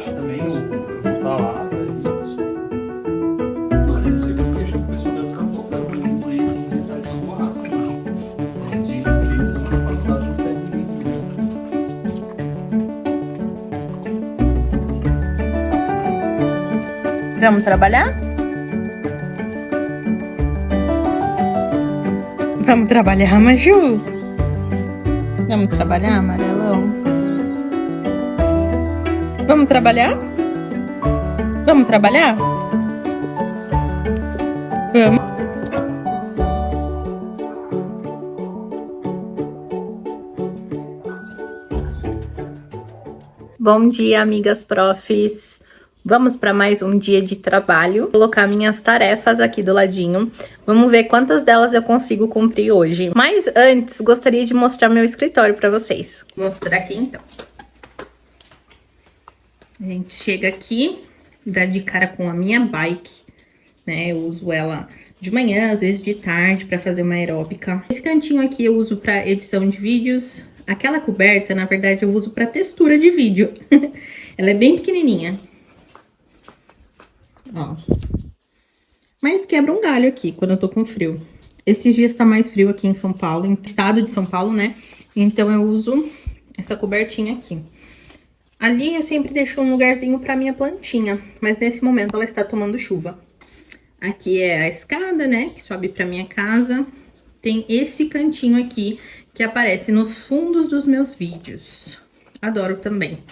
Também tá lá, olha, não sei porque acho que o pessoal deve ficar voltando pra influência de trás de borracha. Desde semana passada não tem ninguém. Vamos trabalhar? Vamos trabalhar, Maju? Vamos trabalhar, amarelão? Vamos trabalhar? Vamos trabalhar? Vamos. Bom dia, amigas profs. Vamos para mais um dia de trabalho. Vou colocar minhas tarefas aqui do ladinho. Vamos ver quantas delas eu consigo cumprir hoje. Mas antes, gostaria de mostrar meu escritório para vocês. Vou mostrar aqui então. A gente chega aqui, dá de cara com a minha bike, né? Eu uso ela de manhã, às vezes de tarde, para fazer uma aeróbica. Esse cantinho aqui eu uso para edição de vídeos. Aquela coberta, na verdade, eu uso para textura de vídeo. Ela é bem pequenininha. Ó. Mas quebra um galho aqui quando eu tô com frio. Esses dias tá mais frio aqui em São Paulo, em estado de São Paulo, né? Então eu uso essa cobertinha aqui. Ali eu sempre deixo um lugarzinho pra minha plantinha, mas nesse momento ela está tomando chuva. Aqui é a escada, né, que sobe pra minha casa. Tem esse cantinho aqui que aparece nos fundos dos meus vídeos. Adoro também.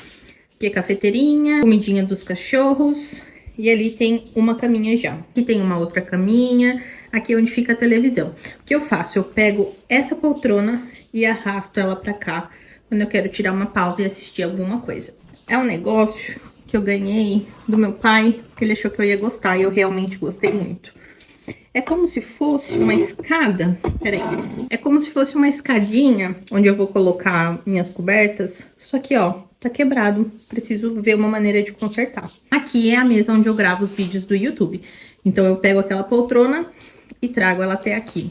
Aqui é cafeteirinha, comidinha dos cachorros. E ali tem uma caminha já. Aqui tem uma outra caminha. Aqui é onde fica a televisão. O que eu faço? Eu pego essa poltrona e arrasto ela pra cá quando eu quero tirar uma pausa e assistir alguma coisa. É um negócio que eu ganhei do meu pai, que ele achou que eu ia gostar, e eu realmente gostei muito. É como se fosse uma escada, peraí, é como se fosse uma escadinha, onde eu vou colocar minhas cobertas, só que, ó, tá quebrado, preciso ver uma maneira de consertar. Aqui é a mesa onde eu gravo os vídeos do YouTube, então eu pego aquela poltrona e trago ela até aqui.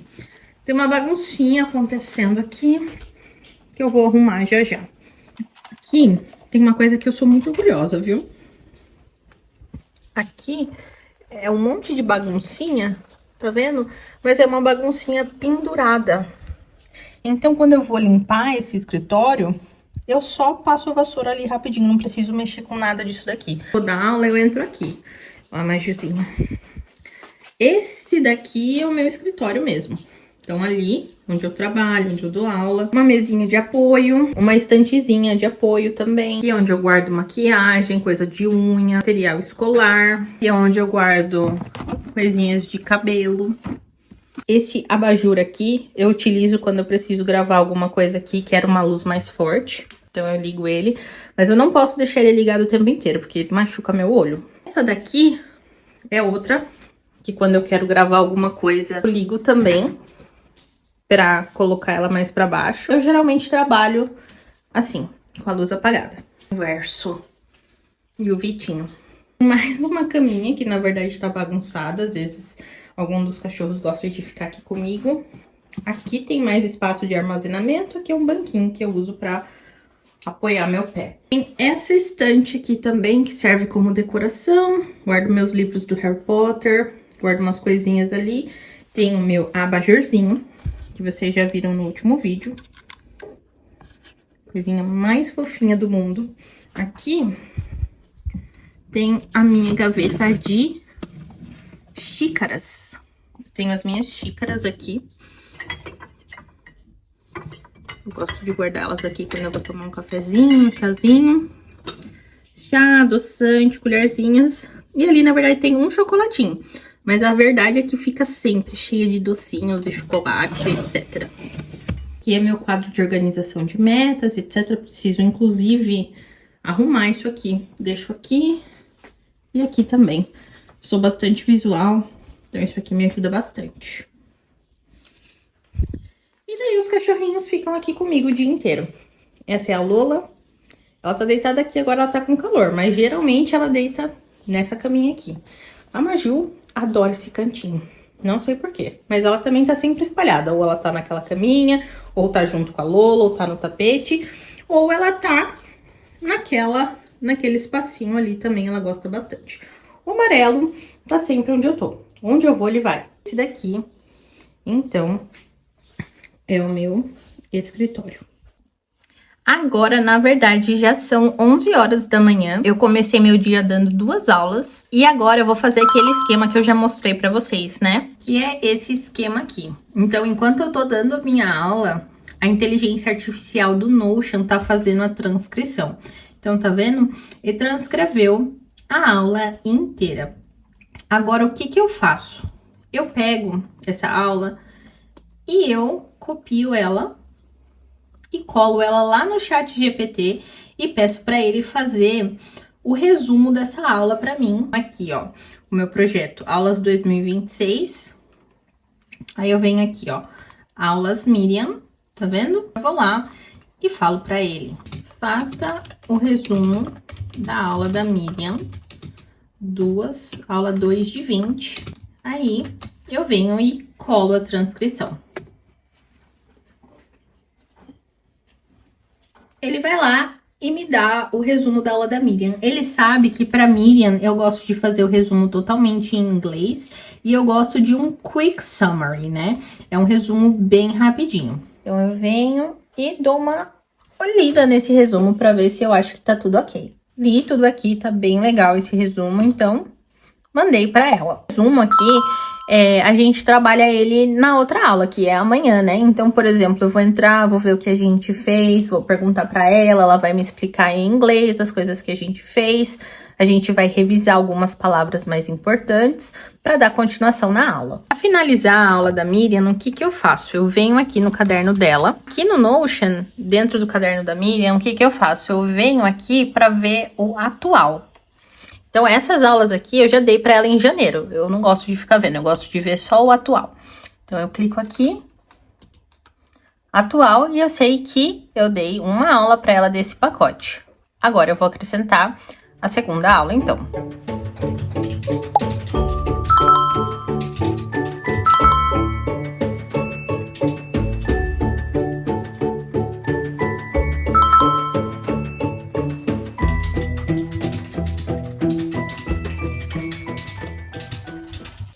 Tem uma baguncinha acontecendo aqui, que eu vou arrumar já já. Aqui tem uma coisa que eu sou muito orgulhosa, viu? Aqui é um monte de baguncinha, tá vendo? Mas é uma baguncinha pendurada. Então, quando eu vou limpar esse escritório, eu só passo a vassoura ali rapidinho, não preciso mexer com nada disso daqui. Vou dar aula, eu entro aqui. Ó, a Majuzinha. Esse daqui é o meu escritório mesmo. Então, ali, onde eu trabalho, onde eu dou aula, uma mesinha de apoio, uma estantezinha de apoio também, aqui é onde eu guardo maquiagem, coisa de unha, material escolar, aqui é onde eu guardo coisinhas de cabelo. Esse abajur aqui, eu utilizo quando eu preciso gravar alguma coisa aqui, quero uma luz mais forte, então eu ligo ele, mas eu não posso deixar ele ligado o tempo inteiro, porque ele machuca meu olho. Essa daqui é outra, que quando eu quero gravar alguma coisa, eu ligo também, pra colocar ela mais pra baixo. Eu geralmente trabalho assim, com a luz apagada. O Verso e o Vitinho. Mais uma caminha que na verdade tá bagunçada. Às vezes algum dos cachorros gosta de ficar aqui comigo. Aqui tem mais espaço de armazenamento. Aqui é um banquinho que eu uso pra apoiar meu pé. Tem essa estante aqui também que serve como decoração. Guardo meus livros do Harry Potter. Guardo umas coisinhas ali. Tem o meu abajurzinho, que vocês já viram no último vídeo. Coisinha mais fofinha do mundo. Aqui tem a minha gaveta de xícaras. Eu tenho as minhas xícaras aqui. Eu gosto de guardar elas aqui quando eu vou tomar um cafezinho, um chazinho. Chá, adoçante, colherzinhas. E ali, na verdade, tem um chocolatinho. Mas a verdade é que fica sempre cheia de docinhos e chocolates, etc. Aqui é meu quadro de organização de metas, etc. Preciso, inclusive, arrumar isso aqui. Deixo aqui e aqui também. Sou bastante visual, então isso aqui me ajuda bastante. E daí os cachorrinhos ficam aqui comigo o dia inteiro. Essa é a Lola. Ela tá deitada aqui, agora ela tá com calor, mas geralmente ela deita nessa caminha aqui. A Maju adora esse cantinho, não sei porquê, mas ela também tá sempre espalhada. Ou ela tá naquela caminha, ou tá junto com a Lola, ou tá no tapete, ou ela tá naquele espacinho ali também, ela gosta bastante. O amarelo tá sempre onde eu tô. Onde eu vou, ele vai. Esse daqui, então, é o meu escritório. Agora, na verdade, já são 11 horas da manhã. Eu comecei meu dia dando 2 aulas. E agora eu vou fazer aquele esquema que eu já mostrei pra vocês, né? Que é esse esquema aqui. Então, enquanto eu tô dando a minha aula, a inteligência artificial do Notion tá fazendo a transcrição. Então, tá vendo? Ele transcreveu a aula inteira. Agora, o que que eu faço? Eu pego essa aula e eu copio ela e colo ela lá no ChatGPT e peço para ele fazer o resumo dessa aula para mim. Aqui, ó, o meu projeto Aulas 2026. Aí eu venho aqui, ó, Aulas Miriam, tá vendo? Eu vou lá e falo para ele: faça o resumo da aula da Miriam, aula 2 de 20. Aí eu venho e colo a transcrição. Ele vai lá e me dá o resumo da aula da Miriam. Ele sabe que para Miriam eu gosto de fazer o resumo totalmente em inglês e eu gosto de um quick summary, né? É um resumo bem rapidinho. Então eu venho e dou uma olhada nesse resumo para ver se eu acho que tá tudo ok. Li tudo aqui, tá bem legal esse resumo, então mandei para ela. O resumo aqui, a gente trabalha ele na outra aula, que é amanhã, né? Então, por exemplo, eu vou entrar, vou ver o que a gente fez, vou perguntar para ela vai me explicar em inglês as coisas que a gente fez. A gente vai revisar algumas palavras mais importantes para dar continuação na aula. Para finalizar a aula da Miriam, o que que eu faço? Eu venho aqui no caderno dela. Aqui no Notion, dentro do caderno da Miriam, o que que eu faço? Eu venho aqui para ver o atual. Então, essas aulas aqui eu já dei para ela em janeiro. Eu não gosto de ficar vendo, eu gosto de ver só o atual. Então, eu clico aqui, atual, e eu sei que eu dei uma aula para ela desse pacote. Agora, eu vou acrescentar a segunda aula, então.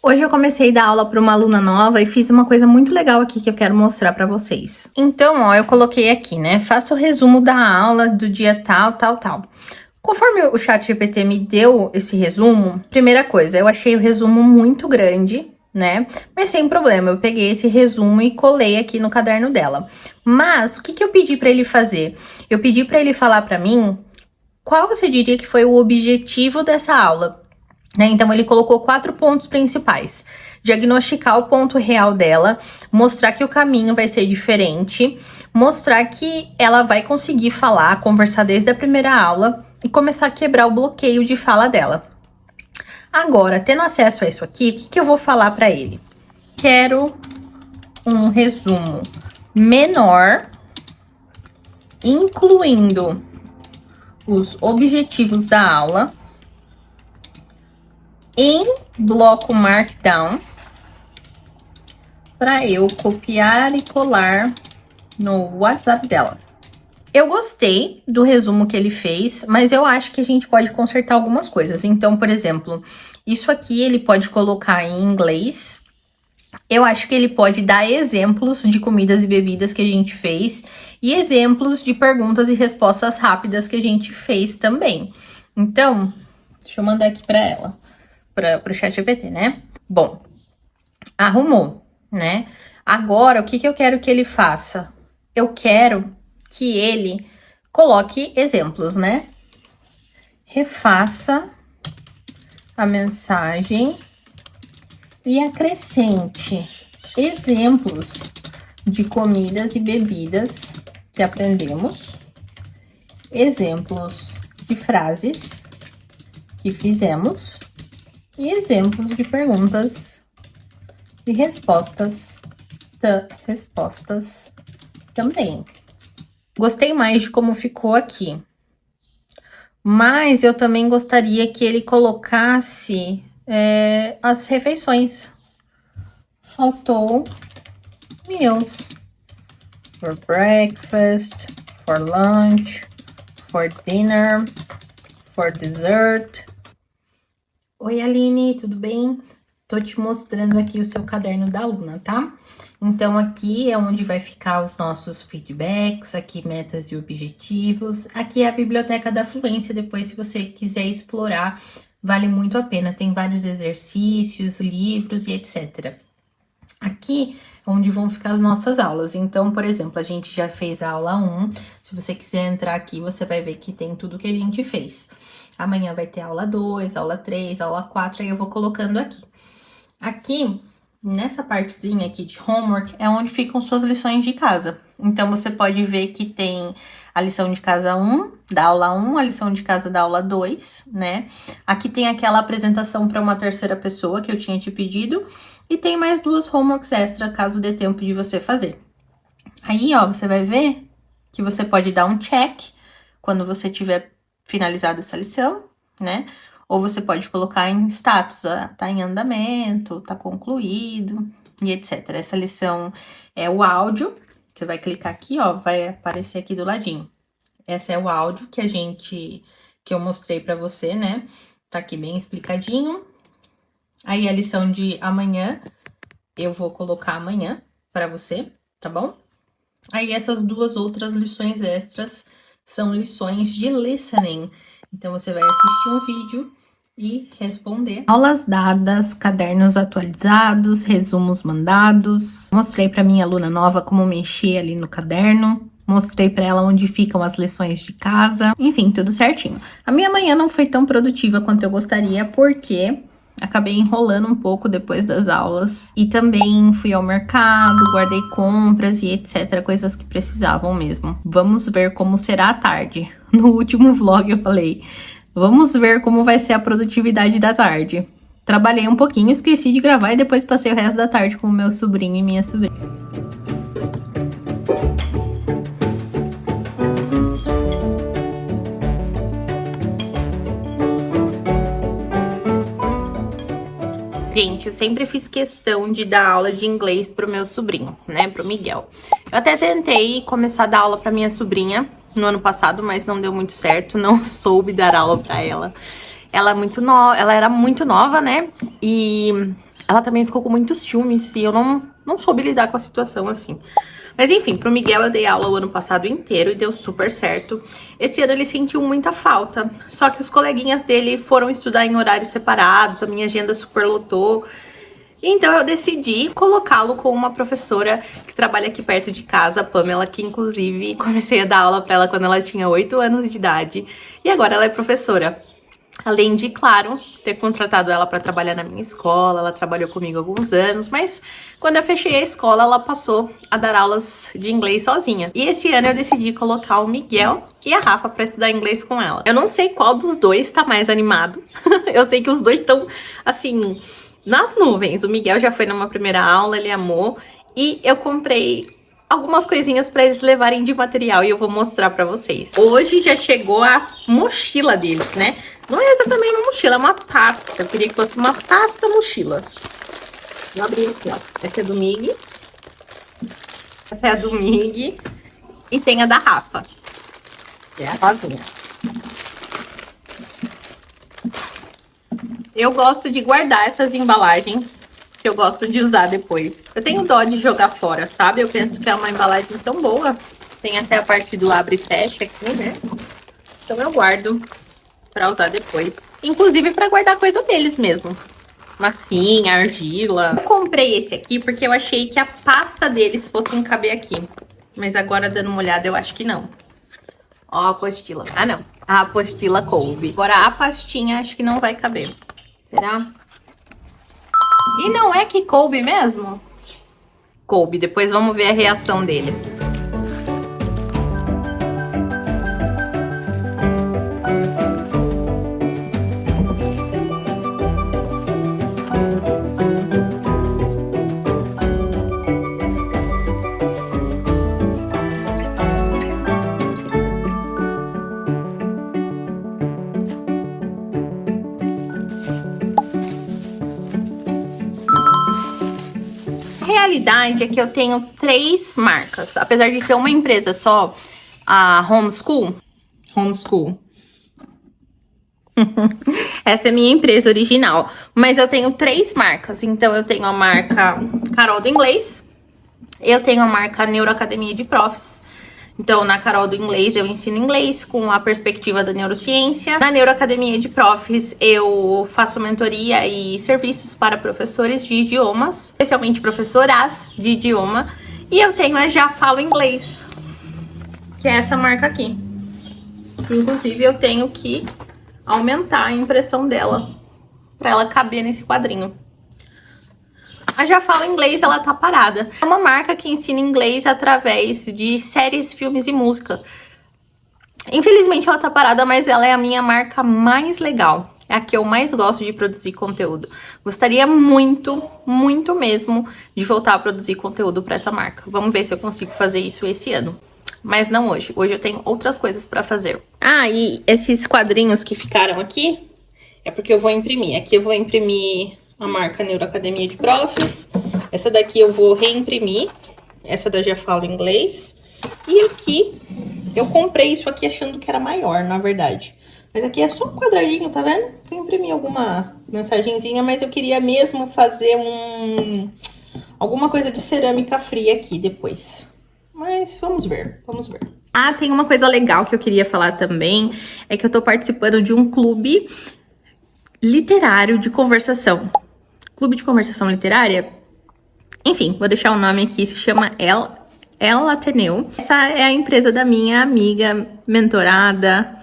Hoje eu comecei a dar aula para uma aluna nova e fiz uma coisa muito legal aqui que eu quero mostrar para vocês. Então, ó, eu coloquei aqui, né? Faça o resumo da aula do dia tal, tal, tal. Conforme o ChatGPT me deu esse resumo, primeira coisa, eu achei o resumo muito grande, né? Mas sem problema, eu peguei esse resumo e colei aqui no caderno dela. Mas, o que que eu pedi para ele fazer? Eu pedi para ele falar para mim qual você diria que foi o objetivo dessa aula. Né? Então, ele colocou 4 pontos principais. Diagnosticar o ponto real dela, mostrar que o caminho vai ser diferente, mostrar que ela vai conseguir falar, conversar desde a primeira aula e começar a quebrar o bloqueio de fala dela. Agora, tendo acesso a isso aqui, o que que eu vou falar para ele? Quero um resumo menor, incluindo os objetivos da aula, em bloco Markdown, para eu copiar e colar no WhatsApp dela. Eu gostei do resumo que ele fez, mas eu acho que a gente pode consertar algumas coisas. Então, por exemplo, isso aqui ele pode colocar em inglês. Eu acho que ele pode dar exemplos de comidas e bebidas que a gente fez e exemplos de perguntas e respostas rápidas que a gente fez também. Então, deixa eu mandar aqui para ela. Para o ChatGPT, né? Bom, arrumou, né? Agora, o que que eu quero que ele faça? Eu quero que ele coloque exemplos, né? Refaça a mensagem e acrescente exemplos de comidas e bebidas que aprendemos, exemplos de frases que fizemos e exemplos de perguntas e respostas também. Gostei mais de como ficou aqui. Mas eu também gostaria que ele colocasse as refeições. Faltou meals. For breakfast, for lunch, for dinner, for dessert. Oi, Aline, tudo bem? Tô te mostrando aqui o seu caderno da aluna, tá? Então, aqui é onde vai ficar os nossos feedbacks, aqui metas e objetivos. Aqui é a biblioteca da fluência, depois se você quiser explorar, vale muito a pena. Tem vários exercícios, livros e etc. Aqui é onde vão ficar as nossas aulas. Então, por exemplo, a gente já fez a aula 1. Se você quiser entrar aqui, você vai ver que tem tudo que a gente fez. Amanhã vai ter aula 2, aula 3, aula 4, aí eu vou colocando aqui. Aqui, nessa partezinha aqui de homework, é onde ficam suas lições de casa. Então, você pode ver que tem a lição de casa 1, da aula 1, a lição de casa da aula 2, né? Aqui tem aquela apresentação para uma terceira pessoa que eu tinha te pedido. E tem mais 2 homeworks extra, caso dê tempo de você fazer. Aí, ó, você vai ver que você pode dar um check quando você tiver finalizado essa lição, né? Ou você pode colocar em status, tá em andamento, tá concluído e etc. Essa lição é o áudio. Você vai clicar aqui, ó, vai aparecer aqui do ladinho. Esse é o áudio que eu mostrei pra você, né? Tá aqui bem explicadinho. Aí a lição de amanhã, eu vou colocar amanhã pra você, tá bom? Aí essas 2 outras lições extras são lições de listening. Então, você vai assistir um vídeo e responder. Aulas dadas, cadernos atualizados, resumos mandados. Mostrei pra minha aluna nova como mexer ali no caderno. Mostrei pra ela onde ficam as lições de casa. Enfim, tudo certinho. A minha manhã não foi tão produtiva quanto eu gostaria, porque acabei enrolando um pouco depois das aulas. E também fui ao mercado, guardei compras e etc. Coisas que precisavam mesmo. Vamos ver como será a tarde. No último vlog eu falei, vamos ver como vai ser a produtividade da tarde. Trabalhei um pouquinho, esqueci de gravar e depois passei o resto da tarde com o meu sobrinho e minha sobrinha. Gente, eu sempre fiz questão de dar aula de inglês pro meu sobrinho, né, pro Miguel. Eu até tentei começar a dar aula pra minha sobrinha no ano passado, mas não deu muito certo, não soube dar aula pra ela. Ela era muito nova, né, e ela também ficou com muitos ciúmes e eu não soube lidar com a situação assim. Mas enfim, pro Miguel eu dei aula o ano passado inteiro e deu super certo. Esse ano ele sentiu muita falta, só que os coleguinhas dele foram estudar em horários separados, a minha agenda super lotou. Então eu decidi colocá-lo com uma professora que trabalha aqui perto de casa, a Pamela, que inclusive comecei a dar aula pra ela quando ela tinha 8 anos de idade. E agora ela é professora. Além de, claro, ter contratado ela para trabalhar na minha escola, ela trabalhou comigo há alguns anos, mas quando eu fechei a escola, ela passou a dar aulas de inglês sozinha. E esse ano eu decidi colocar o Miguel e a Rafa para estudar inglês com ela. Eu não sei qual dos dois tá mais animado. Eu sei que os dois estão, assim, nas nuvens. O Miguel já foi numa primeira aula, ele amou. E eu comprei algumas coisinhas para eles levarem de material e eu vou mostrar para vocês. Hoje já chegou a mochila deles, né? Não é exatamente uma mochila, é uma pasta. Eu queria que fosse uma pasta mochila. Vou abrir aqui, ó. Essa é do Mig. Essa é a do Mig. E tem a da Rafa. Que é a rosinha. Eu gosto de guardar essas embalagens, que eu gosto de usar depois. Eu tenho dó de jogar fora, sabe? Eu penso que é uma embalagem tão boa. Tem até a parte do abre e fecha aqui, né? Então eu guardo pra usar depois. Inclusive pra guardar coisa deles mesmo. Massinha, argila. Eu comprei esse aqui porque eu achei que a pasta deles fosse caber aqui. Mas agora, dando uma olhada, eu acho que não. Ó a apostila. Ah, não. A apostila coube. Agora a pastinha acho que não vai caber. Será? E não é que coube mesmo? Coube. Depois vamos ver a reação deles. realidade é que eu tenho 3 marcas. Apesar de ter uma empresa só, a Homeschool. Essa é a minha empresa original. Mas eu tenho 3 marcas. Então, eu tenho a marca Carol do Inglês. Eu tenho a marca Neuroacademia de Profs. Então, na Carol do Inglês, eu ensino inglês com a perspectiva da neurociência. Na Neuroacademia de Profs, eu faço mentoria e serviços para professores de idiomas, especialmente professoras de idioma. E eu tenho a Já Falo Inglês, que é essa marca aqui. Inclusive, eu tenho que aumentar a impressão dela, para ela caber nesse quadrinho. A Já Falo Inglês, ela tá parada. É uma marca que ensina inglês através de séries, filmes e música. Infelizmente ela tá parada, mas ela é a minha marca mais legal. É a que eu mais gosto de produzir conteúdo. Gostaria muito, muito mesmo de voltar a produzir conteúdo para essa marca. Vamos ver se eu consigo fazer isso esse ano. Mas não hoje. Hoje eu tenho outras coisas para fazer. Ah, e esses quadrinhos que ficaram aqui é porque eu vou imprimir. Aqui eu vou imprimir a marca Neuroacademia de Profs. Essa daqui eu vou reimprimir. Essa da Já Falo Inglês. E aqui, eu comprei isso aqui achando que era maior, na verdade. Mas aqui é só um quadradinho, tá vendo? Eu imprimi alguma mensagenzinha, mas eu queria mesmo fazer alguma coisa de cerâmica fria aqui depois. Mas vamos ver, vamos ver. Ah, tem uma coisa legal que eu queria falar também. É que eu tô participando de um clube literário de conversação. Clube de conversação literária? Enfim, vou deixar o nome aqui, se chama El Ateneu. Essa é a empresa da minha amiga, mentorada,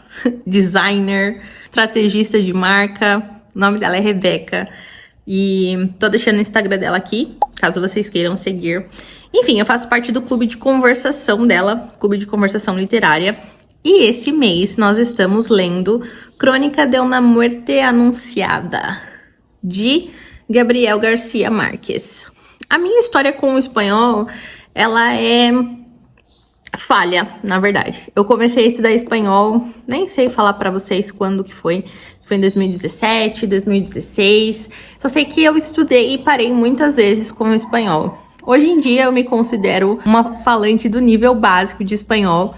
designer, estrategista de marca. O nome dela é Rebeca. E tô deixando o Instagram dela aqui, caso vocês queiram seguir. Enfim, eu faço parte do clube de conversação dela, clube de conversação literária. E esse mês nós estamos lendo Crônica de una Muerte Anunciada, de Gabriel Garcia Marques. A minha história com o espanhol, ela é falha, na verdade. Eu comecei a estudar espanhol, nem sei falar pra vocês quando que foi. Foi em 2017, 2016. Só sei que eu estudei e parei muitas vezes com o espanhol. Hoje em dia eu me considero uma falante do nível básico de espanhol,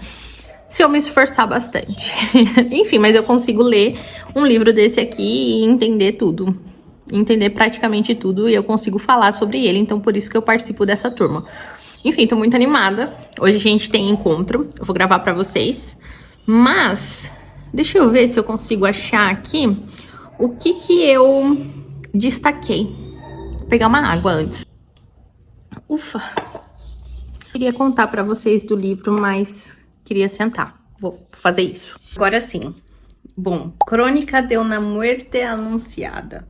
se eu me esforçar bastante. Enfim, mas eu consigo ler um livro desse aqui e entender tudo. Entender praticamente tudo e eu consigo falar sobre ele, então por isso que eu participo dessa turma. Enfim, tô muito animada. Hoje a gente tem encontro, eu vou gravar pra vocês. Mas, deixa eu ver se eu consigo achar aqui o que eu destaquei. Vou pegar uma água antes. Ufa! Queria contar pra vocês do livro, mas queria sentar. Vou fazer isso. Agora sim. Bom, Crônica de una Muerte Anunciada.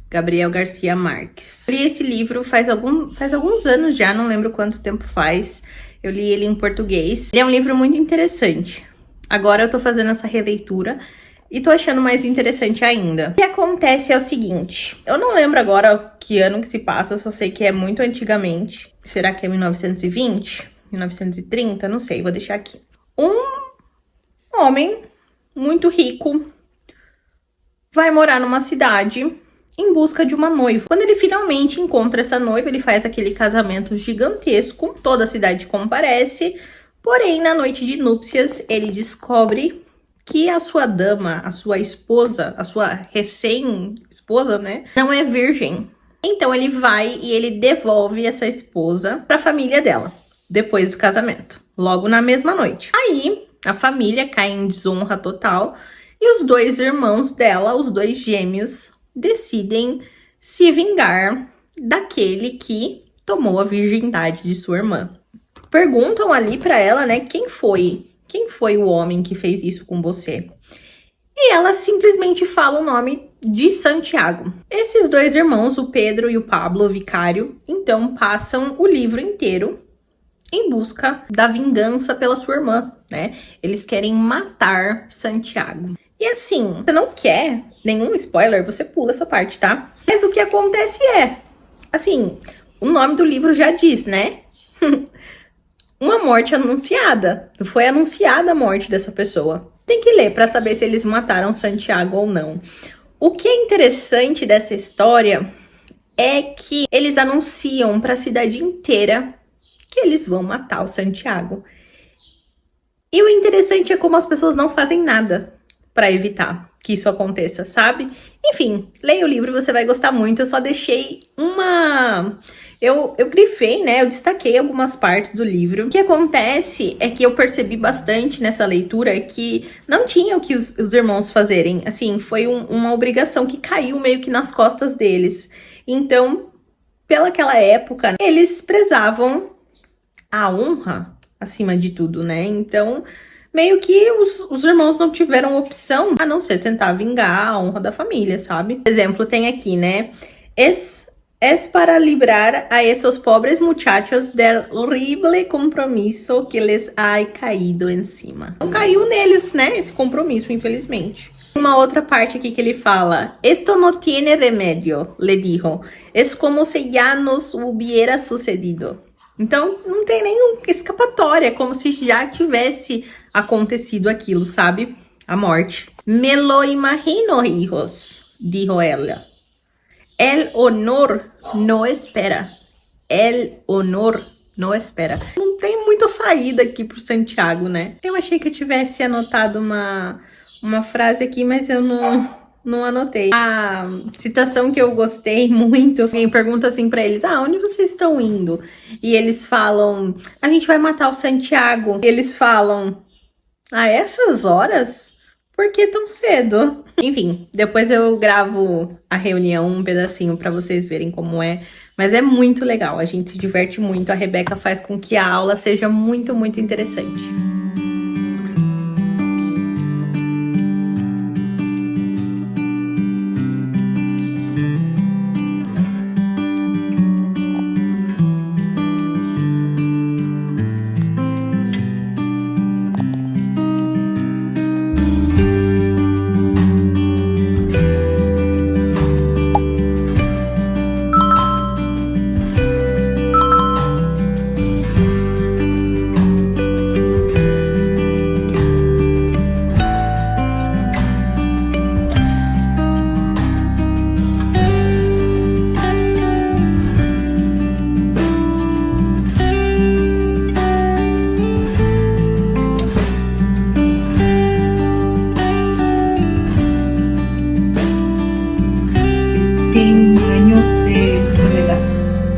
Gabriel Garcia Marques. Eu li esse livro faz alguns anos já, não lembro quanto tempo faz. Eu li ele em português. Ele é um livro muito interessante. Agora eu tô fazendo essa releitura e tô achando mais interessante ainda. O que acontece é o seguinte, eu não lembro agora que ano que se passa, eu só sei que é muito antigamente. Será que é 1920? 1930? Não sei, vou deixar aqui. Um homem muito rico vai morar numa cidade em busca de uma noiva. Quando ele finalmente encontra essa noiva, ele faz aquele casamento gigantesco, toda a cidade comparece, porém, na noite de núpcias, ele descobre que a sua dama, a sua esposa, a sua recém-esposa, né, não é virgem. Então, ele vai e ele devolve essa esposa para a família dela, depois do casamento, logo na mesma noite. Aí, a família cai em desonra total e os 2 irmãos dela, os 2 gêmeos, decidem se vingar daquele que tomou a virgindade de sua irmã. Perguntam ali pra ela, né, quem foi o homem que fez isso com você? E ela simplesmente fala o nome de Santiago. Esses 2 irmãos, o Pedro e o Pablo, o vicário, então passam o livro inteiro em busca da vingança pela sua irmã, né? Eles querem matar Santiago. E assim, você não quer nenhum spoiler, você pula essa parte, tá? Mas o que acontece é, assim, o nome do livro já diz, né? Uma morte anunciada. Foi anunciada a morte dessa pessoa. Tem que ler pra saber se eles mataram Santiago ou não. O que é interessante dessa história é que eles anunciam para a cidade inteira que eles vão matar o Santiago. E o interessante é como as pessoas não fazem nada para evitar que isso aconteça, sabe? Enfim, leia o livro, você vai gostar muito. Eu só deixei uma... Eu grifei, né? Eu destaquei algumas partes do livro. O que acontece é que eu percebi bastante nessa leitura que não tinha o que os irmãos fazerem. Assim, foi uma obrigação que caiu meio que nas costas deles. Então, pelaquela época, eles prezavam a honra acima de tudo, né? Então, meio que os irmãos não tiveram opção a não ser tentar vingar a honra da família, sabe? Por exemplo, tem aqui, né? Es para librar a esos pobres muchachos del horrible compromiso que les ha caído encima. Então, caiu neles, né? Esse compromisso, infelizmente. Uma outra parte aqui que ele fala: Esto no tiene remedio, le dijo. Es como si ya nos hubiera sucedido. Então, não tem nenhuma escapatória, como se já tivesse acontecido aquilo, sabe? A morte. Me lo imagino, hijos, dijo ela. El honor no espera. El honor no espera. Não tem muita saída aqui pro Santiago, né? Eu achei que eu tivesse anotado uma frase aqui, mas eu não anotei. A citação que eu gostei muito, alguém pergunta assim pra eles: onde vocês estão indo? E eles falam: a gente vai matar o Santiago. E eles falam: a essas horas? Por que tão cedo? Enfim, depois eu gravo a reunião, um pedacinho pra vocês verem como é. Mas é muito legal, a gente se diverte muito. A Rebeca faz com que a aula seja muito, muito interessante.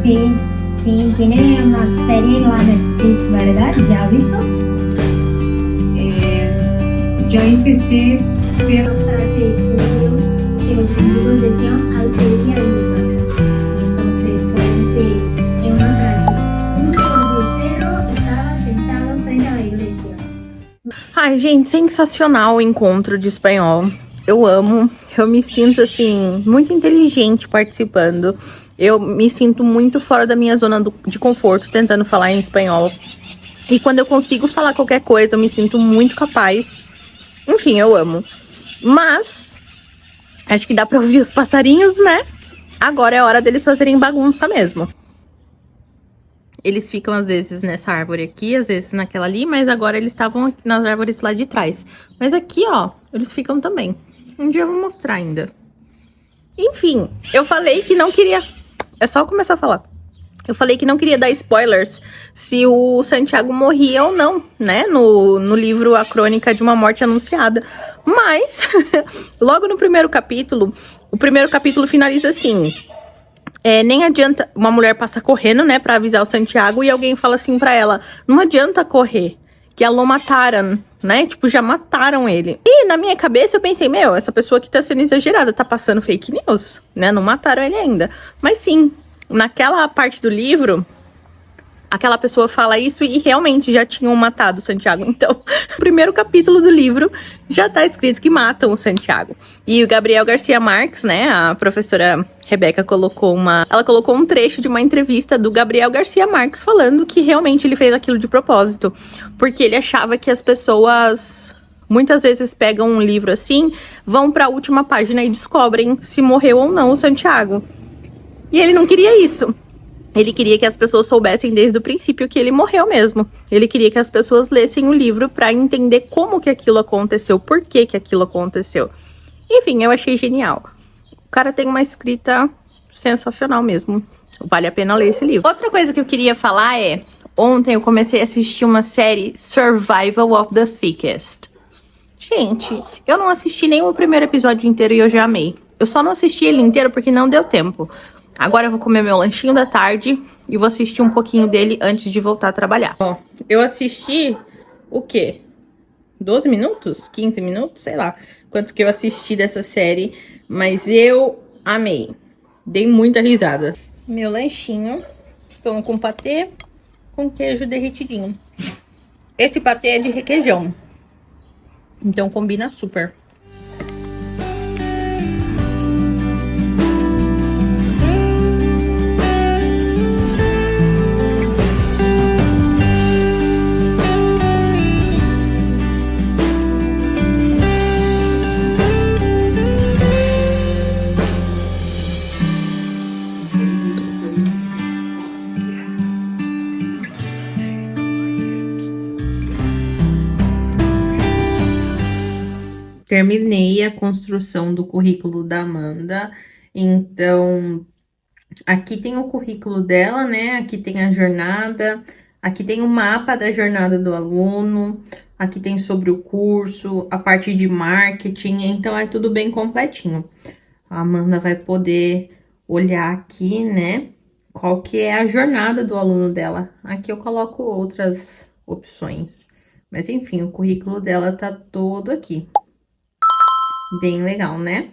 Sí, tiene una serie en la Netflix, ¿verdad? ¿Ya ha visto? Yo empecé, pero frase judíos que los judíos decían altería lugar. Entonces puede ser en una frase: un conducero estaba sentado frente a la iglesia. Ai, gente, sensacional o encontro de espanhol. Eu amo, eu me sinto, assim, muito inteligente participando. Eu me sinto muito fora da minha zona de conforto tentando falar em espanhol. E quando eu consigo falar qualquer coisa, eu me sinto muito capaz. Enfim, eu amo. Mas, acho que dá pra ouvir os passarinhos, né? Agora é hora deles fazerem bagunça mesmo. Eles ficam, às vezes, nessa árvore aqui, às vezes naquela ali, mas agora eles estavam nas árvores lá de trás. Mas aqui, ó, eles ficam também. Um dia eu vou mostrar ainda. Enfim, eu falei que não queria... É só começar a falar. Eu falei que não queria dar spoilers se o Santiago morria ou não, né? No livro A Crônica de uma Morte Anunciada. Mas, logo no primeiro capítulo, o primeiro capítulo finaliza assim... nem adianta... Uma mulher passa correndo, né? Pra avisar o Santiago e alguém fala assim pra ela: não adianta correr, que a lo mataram, né? Tipo, já mataram ele. E na minha cabeça eu pensei: meu, essa pessoa aqui tá sendo exagerada, tá passando fake news, né? Não mataram ele ainda. Mas sim, naquela parte do livro, aquela pessoa fala isso e realmente já tinham matado o Santiago. Então, o primeiro capítulo do livro já tá escrito que matam o Santiago. E o Gabriel Garcia Marques, né? A professora Rebeca colocou um trecho de uma entrevista do Gabriel Garcia Marques falando que realmente ele fez aquilo de propósito, porque ele achava que as pessoas muitas vezes pegam um livro assim, vão para a última página e descobrem se morreu ou não o Santiago. E ele não queria isso. Ele queria que as pessoas soubessem desde o princípio que ele morreu mesmo. Ele queria que as pessoas lessem o livro para entender como que aquilo aconteceu, por que que aquilo aconteceu. Enfim, eu achei genial. O cara tem uma escrita sensacional mesmo. Vale a pena ler esse livro. Outra coisa que eu queria falar é... Ontem eu comecei a assistir uma série Survival of the Thickest. Gente, eu não assisti nem o primeiro episódio inteiro e eu já amei. Eu só não assisti ele inteiro porque não deu tempo. Agora eu vou comer meu lanchinho da tarde e vou assistir um pouquinho dele antes de voltar a trabalhar. Ó, eu assisti o quê? 12 minutos? 15 minutos? Sei lá quantos que eu assisti dessa série. Mas eu amei. Dei muita risada. Meu lanchinho. Pão com patê. Com queijo derretidinho. Esse patê é de requeijão. Então combina super. Terminei a construção do currículo da Amanda, então aqui tem o currículo dela, né? Aqui tem a jornada, aqui tem o mapa da jornada do aluno, aqui tem sobre o curso, a parte de marketing, então é tudo bem completinho. A Amanda vai poder olhar aqui, né? Qual que é a jornada do aluno dela. Aqui eu coloco outras opções, mas enfim, o currículo dela tá todo aqui. Bem legal, né?